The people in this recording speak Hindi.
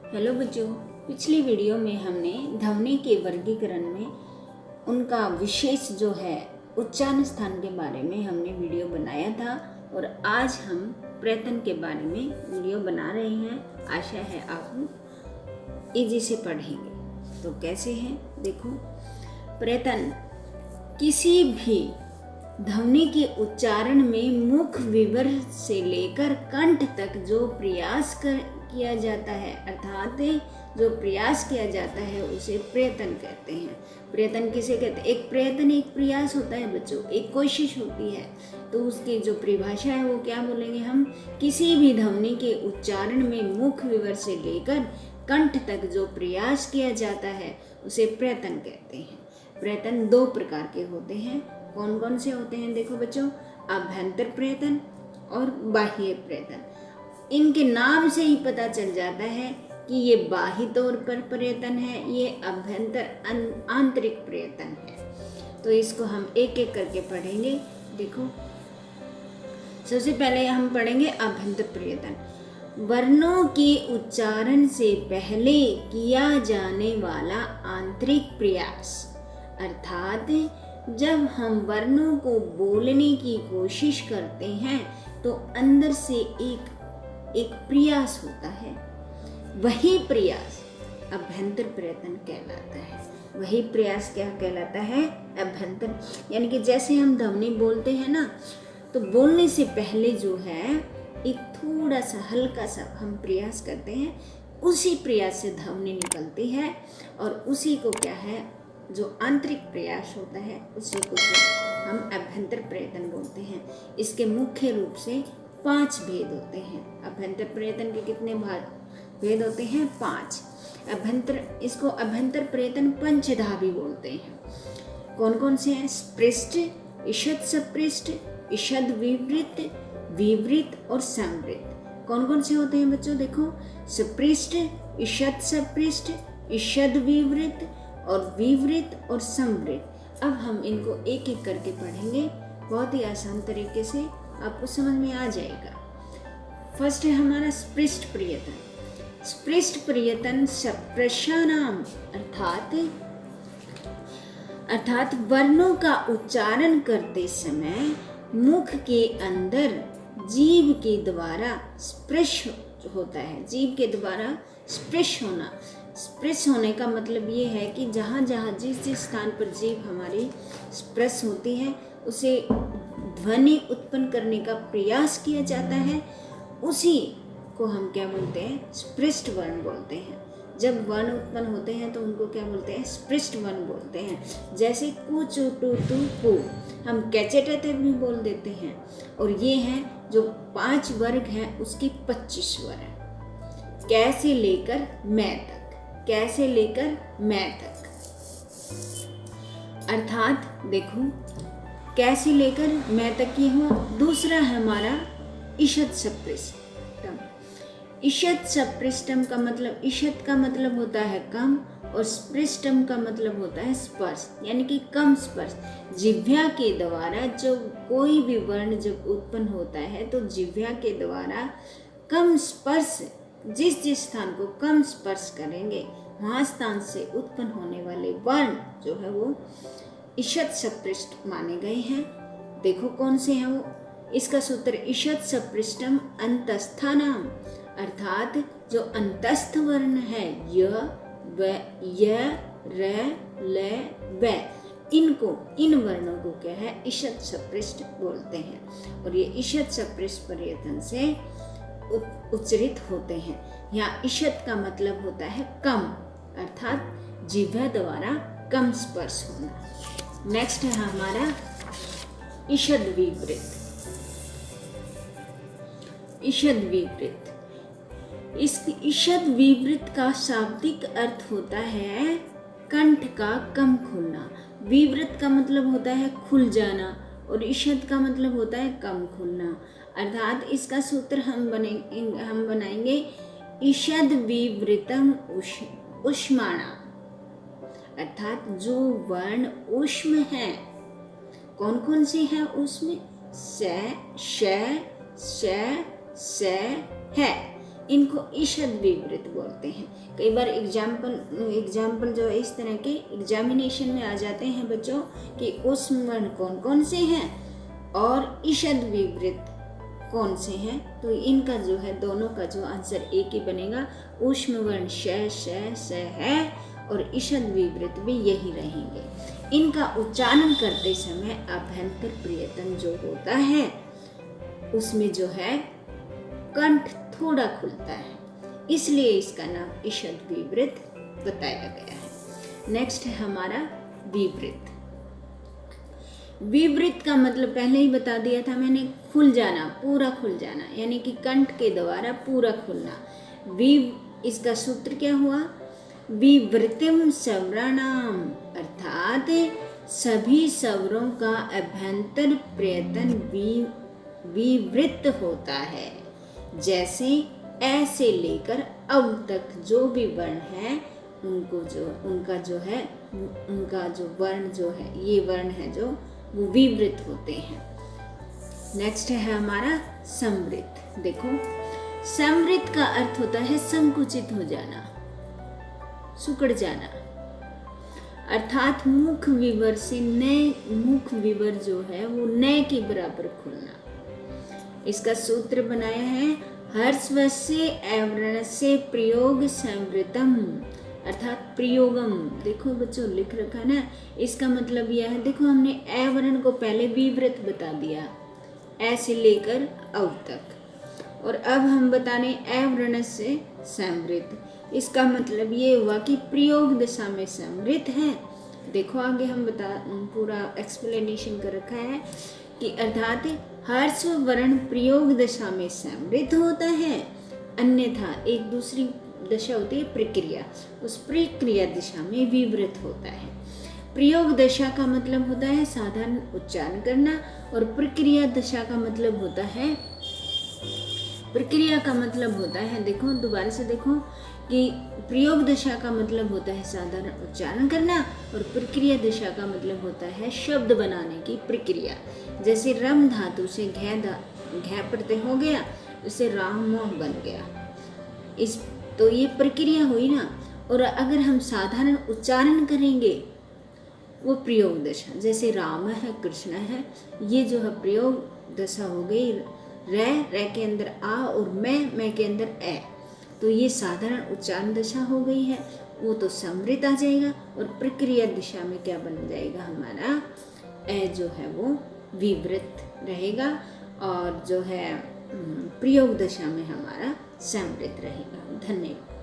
हेलो बच्चों, पिछली वीडियो में हमने ध्वनि के वर्गीकरण में उनका विशेष जो है उच्चारण स्थान के बारे में हमने वीडियो बनाया था और आज हम प्रयत्न के बारे में वीडियो बना रहे हैं। आशा है आप इजी से पढ़ेंगे। तो कैसे हैं देखो। प्रयत्न किसी भी ध्वनि के उच्चारण में मुख विवर से लेकर कंठ तक जो प्रयास किया जाता है, अर्थात जो प्रयास किया जाता है उसे प्रयत्न कहते हैं। प्रयत्न किसे कहते हैं? एक प्रयत्न एक प्रयास होता है बच्चों, एक कोशिश होती है। तो उसकी जो परिभाषा है वो क्या बोलेंगे हम? किसी भी ध्वनि के उच्चारण में मुख विवर से लेकर कंठ तक जो प्रयास किया जाता है उसे प्रयत्न कहते हैं। प्रयत्न दो प्रकार के होते हैं। कौन कौन से होते हैं देखो बच्चों, अभ्यंतर प्रयत्न और बाह्य प्रयत्न। इनके नाम से ही पता चल जाता है कि ये बाह्य तौर पर प्रयत्न है, ये अभ्यंतर आंतरिक प्रयत्न है। तो इसको हम एक एक करके पढ़ेंगे। देखो, सबसे पहले हम पढ़ेंगे अभ्यंतर प्रयत्न। वर्णों के उच्चारण से पहले किया जाने वाला आंतरिक प्रयास, अर्थात जब हम वर्णों को बोलने की कोशिश करते हैं तो अंदर से एक प्रयास होता है, वही प्रयास अभ्यंतर प्रयत्न कहलाता है। वही प्रयास क्या कहलाता है? अभ्यंतर। यानी कि जैसे हम ध्वनि बोलते हैं ना, तो बोलने से पहले जो है एक थोड़ा सा हल्का सा हम प्रयास करते हैं, उसी प्रयास से ध्वनि निकलती है और उसी को क्या है, जो आंतरिक प्रयास होता है उसी को हम अभ्यंतर प्रयत्न बोलते हैं। इसके मुख्य रूप से 5 भेद होते हैं। अभ्यंतर प्रयत्न के कितने भेद होते हैं? 5। इसको अभ्यंतर प्रयत्न पंचधा भी बोलते हैं। कौन कौन से हैं? स्पृष्ट, ईषद सपृष्ट, ईषद विवृत, विवृत और संवृत। कौन कौन से होते हैं बच्चों? देखो, स्पृष्ट, ईषद सपृष्ट, ईषद विवृत और विवृत और संवृत। अब हम इनको एक एक करके पढ़ेंगे, बहुत ही आसान तरीके से आपको समझ में आ जाएगा। फर्स्ट है हमारा स्पृष्ट प्रयत्न। स्पृष्ट प्रयत्न सप्रशानाम, अर्थात वर्णों का उच्चारण करते समय मुख के अंदर जीभ के द्वारा स्पृश होता है। जीभ के द्वारा स्पृश होना। स्पृश होने का मतलब ये है कि जहाँ जहाँ जिस जिस स्थान पर जीभ हमारी स्पृश होती है उसे ध्वनि उत्पन्न करने का प्रयास किया जाता है, उसी को हम क्या बोलते हैं? स्पृष्ट वर्ण बोलते हैं। जब वर्ण उत्पन्न होते हैं तो उनको क्या बोलते हैं? स्पृष्ट वर्ण बोलते हैं। जैसे कु चु टू तू पू, हम कैचे टते भी बोल देते हैं। और ये हैं जो 5 वर्ग हैं उसके 25 वर्ण, कैसे लेकर मैं तक, कैसे लेकर मैं तक। अर्थात देखो, कैसे लेकर मैं तक ये हो। दूसरा हमारा ईषद सपृष्टम। ईषद सपृष्टम का मतलब, ईषद का मतलब होता है कम और स्पृष्टम का मतलब होता है स्पर्श, यानी कि कम स्पर्श। जिह्वा के द्वारा जब कोई भी वर्ण जब उत्पन्न होता है तो जिह्वा के द्वारा कम स्पर्श, जिस जिस स्थान को कम स्पर्श करेंगे वहाँ स्थान से उत्पन्न होने वाले वर्ण जो है वो ईषद सपृष्ट माने गए हैं। देखो कौन से हैं वो। इसका सूत्र ईषद सपृष्टम अंतस्थानाम, अर्थात जो अंतस्थ वर्ण है य, व, य, र, ल, व, इनको, इन वर्णों को क्या है? ईषद सपृष्ट बोलते हैं। और ये ईषद सपृष्ट प्रयत्न से उच्चरित होते हैं। यहाँ ईषद का मतलब होता है कम, अर्थात जिह्वा द्वारा कम स्पर्श होना। नेक्स्ट है हमारा ईषद विवृत। ईषद विवृत, इस ईषद विवृत का शाब्दिक अर्थ होता है कंठ का कम खुलना। विवृत का मतलब होता है खुल जाना और ईषद का मतलब होता है कम खुलना। अर्थात इसका सूत्र हम बनाएंगे ईषद विवृतम ऊष्माणा, अर्थात जो वर्ण ऊष्म है। कौन कौन से हैं उसमें? स, श, श, है, इनको ईषद विवृत बोलते हैं। कई बार एग्जाम्पल जो है इस तरह के एग्जामिनेशन में आ जाते हैं बच्चों कि उष्म वर्ण कौन कौन से हैं और ईषद विवृत कौन से हैं। तो इनका जो है दोनों का जो आंसर एक ही बनेगा। ऊष्म वर्ण श है और ईषद विवृत भी यही रहेंगे। इनका उच्चारण करते समय अभ्यंतर प्रियतन जो होता है उसमें जो है कंठ थोड़ा खुलता है, इसलिए इसका नाम ईषद विवृत बताया गया है। नेक्स्ट है हमारा विवृत। विवृत का मतलब पहले ही बता दिया था मैंने, खुल जाना, पूरा खुल जाना, यानी कि कंठ के द्वारा पूरा खुलना। इसका सूत्र क्या हुआ? विवृतिम स्वराणाम, अर्थात सभी स्वरों का अभ्यंतर प्रयत्न विवृत होता है। जैसे ए से लेकर अब तक जो भी वर्ण है उनका जो वर्ण जो है, ये वर्ण है जो वो विवृत होते हैं। नेक्स्ट है हमारा संवृत। देखो, संवृत का अर्थ होता है संकुचित हो जाना, सिकुड़ जाना, अर्थात मुख विवर से मुख विवर जो है वो नए के बराबर खुलना। इसका सूत्र बनाया है हर्षव से अवर्ण से प्रयोग संवृतम, अर्थात प्रयोगम। देखो बच्चों लिख रखा ना, इसका मतलब यह है, देखो हमने ए वर्ण को पहले विवृत बता दिया, ए से लेकर अव तक, और अब हम बता रहे ए वर्ण से संवृत। इसका मतलब ये हुआ कि प्रयोग दशा में संवृत है। देखो आगे हम पूरा एक्सप्लेनेशन कर रखा है कि अर्थात हर्ष वर्ण प्रयोग दशा में संवृत होता है, अन्यथा एक दूसरी दशा होती है प्रक्रिया, उस प्रक्रिया दिशा में विवृत होता है। प्रयोग दशा का मतलब होता है साधारण उच्चारण करना, और प्रक्रिया दशा का मतलब होता है देखो दोबारा से देखो कि प्रयोग दशा का मतलब होता है साधारण उच्चारण करना, और प्रक्रिया दशा का मतलब होता है शब्द बनाने की प्रक्रिया। जैसे रम धातु से घै प्रत्यय हो गया, उससे राम बन गया, तो ये प्रक्रिया हुई ना। और अगर हम साधारण उच्चारण करेंगे वो प्रयोग दशा, जैसे राम है, कृष्ण है, ये जो है प्रयोग दशा हो गई। रे के अंदर आ और मैं के अंदर ए, तो ये साधारण उच्चारण दशा हो गई है, वो तो संवृत आ जाएगा। और प्रक्रिया दिशा में क्या बन जाएगा हमारा, ए जो है वो विवृत रहेगा, और जो है प्रयोग दशा में हमारा संवृत रहेगा। धन्यवाद।